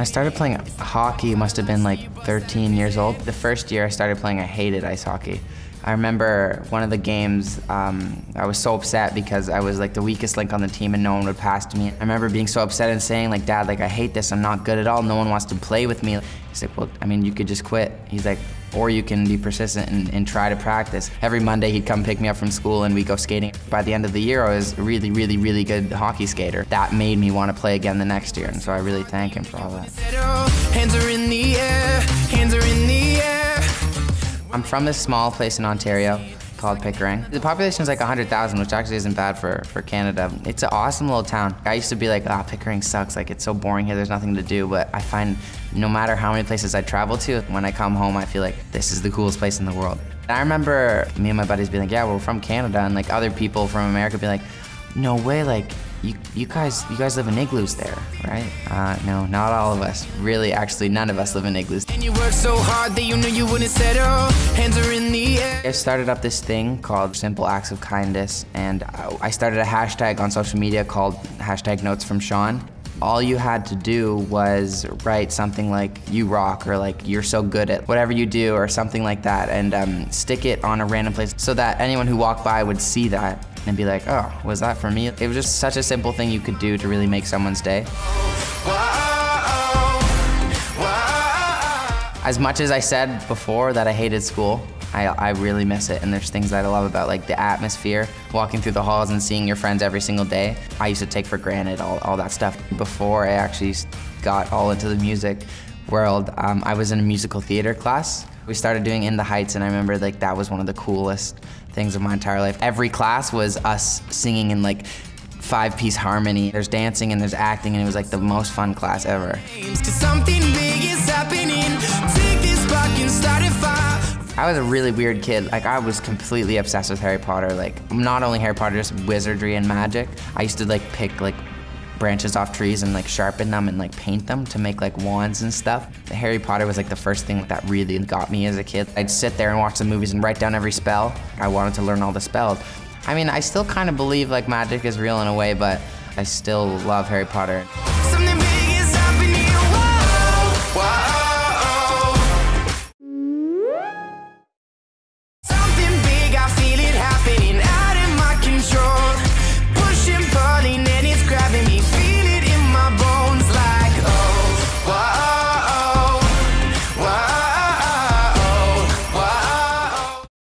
started playing hockey, must have been like 13 years old. The first year I started playing, I hated ice hockey. I remember one of the games, I was so upset because I was like the weakest link on the team and no one would pass to me. I remember being so upset and saying like, Dad, like I hate this, I'm not good at all, no one wants to play with me. He's like, well, I mean, you could just quit. He's like, or you can be persistent and try to practice. Every Monday he'd come pick me up from school and we'd go skating. By the end of the year, I was a really, really, really good hockey skater. That made me want to play again the next year, and so I really thank him for all that. Hands are in the air, hands are in the air. I'm from this small place in Ontario called Pickering. The population is like 100,000, which actually isn't bad for Canada. It's an awesome little town. I used to be like, ah, Pickering sucks, like it's so boring here, there's nothing to do, but I find no matter how many places I travel to, when I come home, I feel like this is the coolest place in the world. And I remember me and my buddies being like, yeah, we're from Canada, and like other people from America being like, no way, like, you guys live in igloos there, right? No, not all of us. Really, actually, none of us live in igloos. And you work so hard that you knew you wouldn't settle. Hands are in the air. I started up this thing called Simple Acts of Kindness, and I started a hashtag on social media called #NotesFromSean. All you had to do was write something like, you rock, or like, you're so good at whatever you do, or something like that, and stick it on a random place so that anyone who walked by would see that and be like, oh, was that for me? It was just such a simple thing you could do to really make someone's day. As much as I said before that I hated school, I really miss it, and there's things that I love about like the atmosphere, walking through the halls and seeing your friends every single day. I used to take for granted all that stuff. Before I actually got all into the music world, I was in a musical theater class. We started doing In the Heights, and I remember like that was one of the coolest things of my entire life. Every class was us singing in like 5-piece harmony. There's dancing and there's acting, and it was like the most fun class ever. I was a really weird kid. Like, I was completely obsessed with Harry Potter. Like, not only Harry Potter, just wizardry and magic. I used to like pick like branches off trees and like sharpen them and like paint them to make like wands and stuff. Harry Potter was like the first thing that really got me as a kid. I'd sit there and watch the movies and write down every spell. I wanted to learn all the spells. I mean, I still kind of believe like magic is real in a way, but I still love Harry Potter.